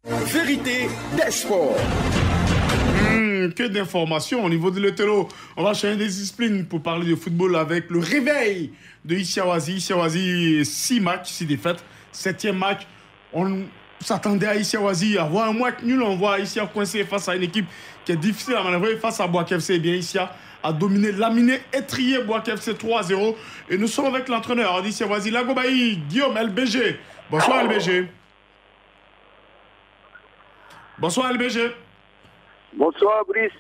Vérité des sports. Que d'informations au niveau de l'Etello. On va changer des disciplines pour parler de football avec le réveil de Issiawazi. Issiawazi, 6 matchs, 6 défaites. 7e match, on s'attendait à Issiawazi à avoir un match nul. On voit Issia coincé face à une équipe qui est difficile à manœuvrer face à Boak FC. Eh bien, Issia a dominé, laminé, étrié Boak FC 3-0. Et nous sommes avec l'entraîneur d'Issiawazi, Lagobaï, Guillaume LBG. Bonsoir LBG. Bonsoir LBG. Bonsoir Brice.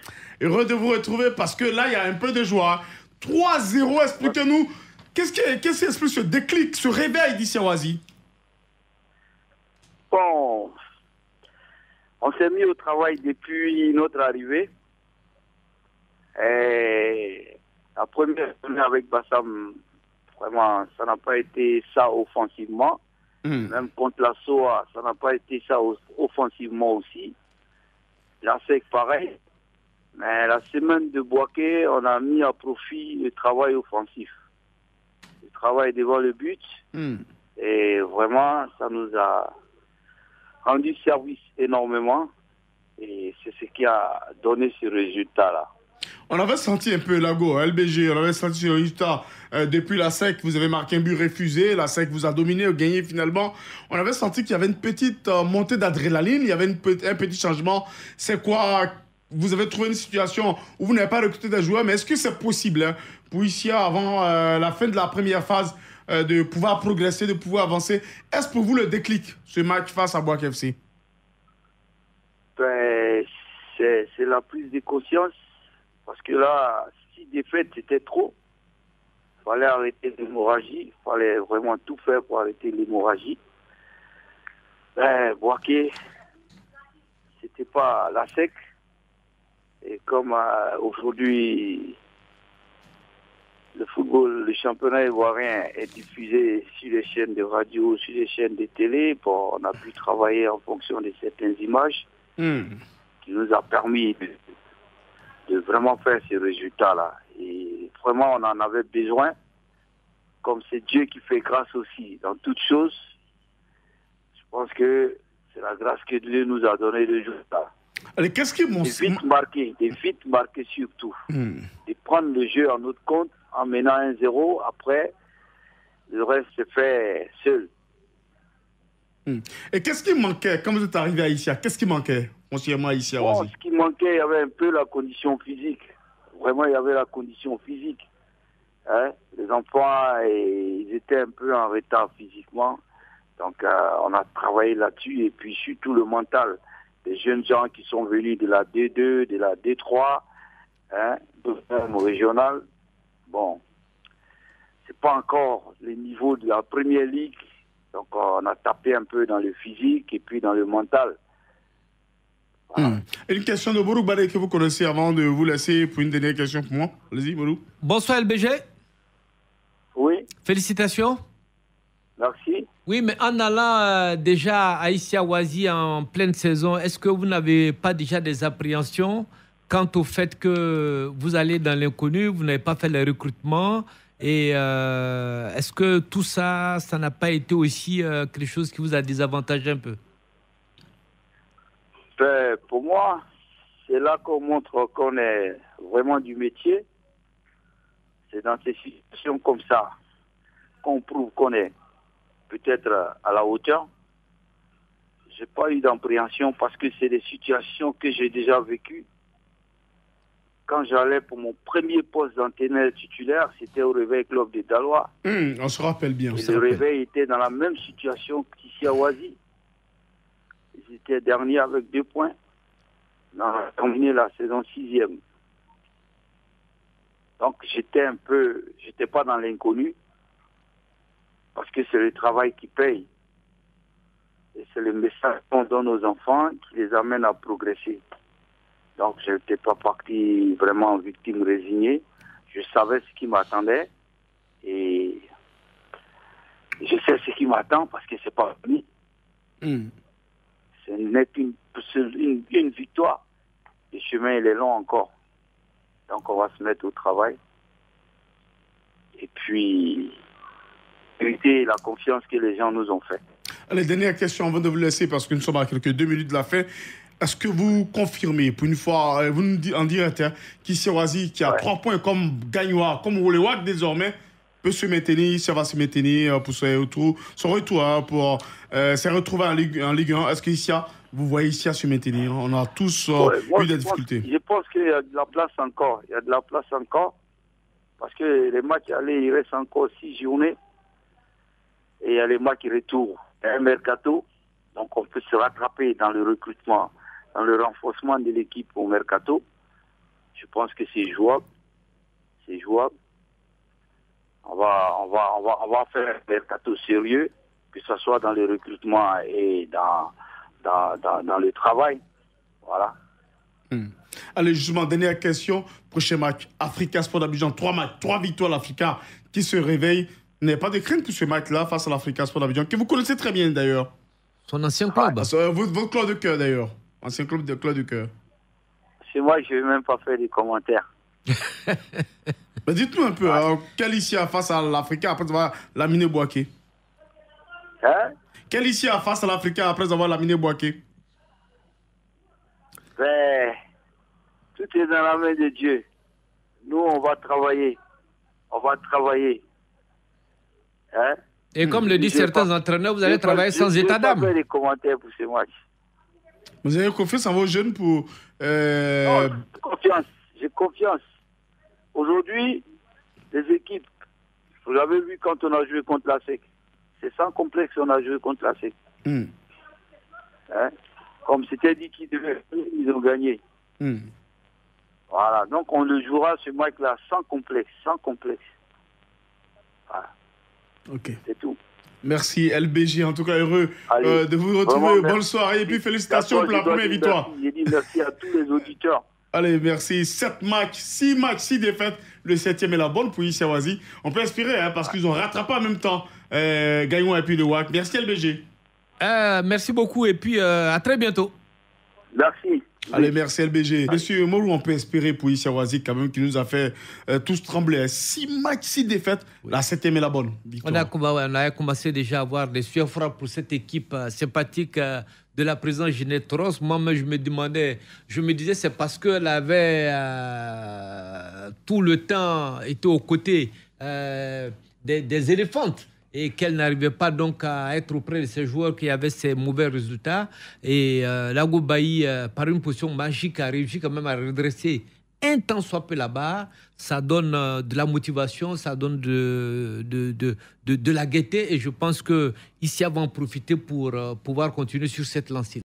Heureux de vous retrouver parce que là, il y a un peu de joie. 3-0, expliquez-nous. Qu'est-ce qui explique ce déclic, ce réveil d'Issiawazi? Bon, on s'est mis au travail depuis notre arrivée. Et la première journée avec Bassam, vraiment, ça n'a pas été ça offensivement. Même contre la SOA, ça n'a pas été ça offensivement aussi. La SEC, pareil. Mais la semaine de Boaké, on a mis à profit le travail offensif. Le travail devant le but. Et vraiment, ça nous a rendu service énormément. Et c'est ce qui a donné ce résultat-là. On avait senti un peu Lago, LBG, on avait senti ce résultat depuis la SEC. Vous avez marqué un but refusé, la SEC vous a dominé, gagné finalement. On avait senti qu'il y avait une petite montée d'adrénaline, il y avait un petit changement. C'est quoi? Vous avez trouvé une situation où vous n'avez pas recruté des joueurs, mais est-ce que c'est possible pour ici, avant la fin de la première phase, de pouvoir progresser, de pouvoir avancer? Est-ce pour vous le déclic, ce match face à Boak FC? Ben, c'est la prise de conscience. Parce que là, 6 défaites, c'était trop. Il fallait arrêter l'hémorragie. Il fallait vraiment tout faire pour arrêter l'hémorragie. Ben, Boaké, c'était pas la SEC. Et comme aujourd'hui, le football, le championnat ivoirien est diffusé sur les chaînes de radio, sur les chaînes de télé, bon, on a pu travailler en fonction de certaines images qui nous a permis de vraiment faire ces résultats-là. Et vraiment, on en avait besoin. Comme c'est Dieu qui fait grâce aussi dans toutes choses, je pense que c'est la grâce que Dieu nous a donné de jouer là. Allez, qu'est-ce qui De vite marquer surtout. De prendre le jeu en notre compte en menant 1-0. Après, le reste se fait seul. Et qu'est-ce qui manquait quand vous êtes arrivé à Issia? Qu'est-ce qui manquait, foncièrement à Issia? Bon, ce qui manquait, il y avait un peu la condition physique. Vraiment, il y avait la condition physique. Hein? Les enfants, ils étaient un peu en retard physiquement. Donc, on a travaillé là-dessus. Et puis, surtout le mental. Des jeunes gens qui sont venus de la D2, de la D3, hein, de régional. Bon, c'est pas encore le niveau de la première ligue. Donc, on a tapé un peu dans le physique et puis dans le mental. Voilà. Une question de Borou Bade que vous connaissez avant de vous laisser pour une dernière question pour moi. Allez-y, Borou. Bonsoir, LBG. Oui. Félicitations. Merci. Oui, mais en allant déjà à Issiawazi en pleine saison, est-ce que vous n'avez pas déjà des appréhensions quant au fait que vous allez dans l'inconnu, vous n'avez pas fait le recrutement? Et est-ce que tout ça, ça n'a pas été aussi quelque chose qui vous a désavantagé un peu? Ben, pour moi, c'est là qu'on montre qu'on est vraiment du métier. C'est dans ces situations comme ça qu'on prouve qu'on est peut-être à la hauteur. J'ai pas eu d'appréhension parce que c'est des situations que j'ai déjà vécues. Quand j'allais pour mon premier poste d'entraîneur titulaire, c'était au Réveil Club de Daloa. On se rappelle bien. Et le Réveil était dans la même situation qu'Issiawazi. Ils étaient derniers avec 2 points. On a terminé la saison 6e. Donc j'étais pas dans l'inconnu. Parce que c'est le travail qui paye. Et c'est le message qu'on donne aux enfants qui les amène à progresser. Donc, je n'étais pas parti vraiment en victime résignée. Je savais ce qui m'attendait. Et je sais ce qui m'attend parce que c'est pas fini. Ce n'est qu'une victoire. Le chemin, il est long encore. Donc, on va se mettre au travail. Et puis, éviter la confiance que les gens nous ont fait. Allez, dernière question avant de vous laisser, parce que nous sommes à quelques 2 minutes de la fin. Est-ce que vous confirmez, pour une fois, vous nous dites en direct, hein, qu'Issia Oisi, qui a 3 points comme Gagnois, comme Rolewak désormais, peut se maintenir, ça va se maintenir pour son retour hein, pour se retrouver en Ligue 1. Est-ce qu'Issia, vous voyez Issia se maintenir? On a tous eu des difficultés. Je pense qu'il y a de la place encore. Il y a de la place encore. Parce que les matchs allés, il reste encore 6 journées. Et il y a les matchs retour. Il y a un mercato. Donc on peut se rattraper dans le recrutement, dans le renforcement de l'équipe au mercato. Je pense que c'est jouable. C'est jouable. On va faire un mercato sérieux, que ce soit dans le recrutement et dans le travail. Voilà. Allez, justement, dernière question. Prochain match, Africa Sport d'Abidjan. 3 matchs, 3 victoires à l'Africa qui se réveille. Vous n'avez pas de crainte pour ce match-là face à l'Africa Sport d'Abidjan, que vous connaissez très bien d'ailleurs. Son ancien club. Votre club de cœur d'ailleurs. Ancien club de cœur. C'est moi, je ne vais même pas faire des commentaires. Mais dites-nous un peu, quel Issia face à l'Africa après avoir laminé Bouaké? Hein? Quel Issia face à l'Africa après avoir laminé Bouaké? Ben, tout est dans la main de Dieu. Nous, on va travailler. On va travailler. Hein? Et comme le disent certains entraîneurs, vous allez travailler sans état d'âme. Je vais pas faire des commentaires pour ce match. Vous avez confiance en vos jeunes pour... Non, j'ai confiance. Aujourd'hui, les équipes, vous l'avez vu quand on a joué contre la SEC. C'est sans complexe qu'on a joué contre la SEC. Hein? Comme c'était dit qu'ils devaient, ils ont gagné. Voilà, donc on le jouera ce match-là sans complexe, sans complexe. Voilà. Ok. C'est tout. Merci LBJ, en tout cas heureux de vous retrouver. Bonne soirée et puis félicitations pour la première victoire. J'ai dit merci à tous les auditeurs. Allez, merci. 7 matchs, 6 matchs, 6 défaites. Le 7e est la bonne pour Issia Oisi. On peut espérer, hein, parce qu'ils ont rattrapé en même temps Gagnon et puis le WAC. Merci LBG. Merci beaucoup et puis à très bientôt. Merci. Allez, merci LBG. Monsieur Morou, on peut espérer pour Issia Oisi quand même, qui nous a fait tous trembler. 6 matchs, 6 défaites. Oui. La 7e est la bonne. On a commencé déjà à avoir des sueurs froides pour cette équipe sympathique de la présidente Ginette Ross. Moi-même, je me disais, c'est parce qu'elle avait tout le temps été aux côtés des éléphantes et qu'elle n'arrivait pas donc à être auprès de ces joueurs qui avaient ces mauvais résultats. Et Lago Bailly, par une position magique, a réussi quand même à redresser un tant soit peu là-bas. Ça donne de la motivation, ça donne de la gaieté. Et je pense que ici, va en profiter pour pouvoir continuer sur cette lancée.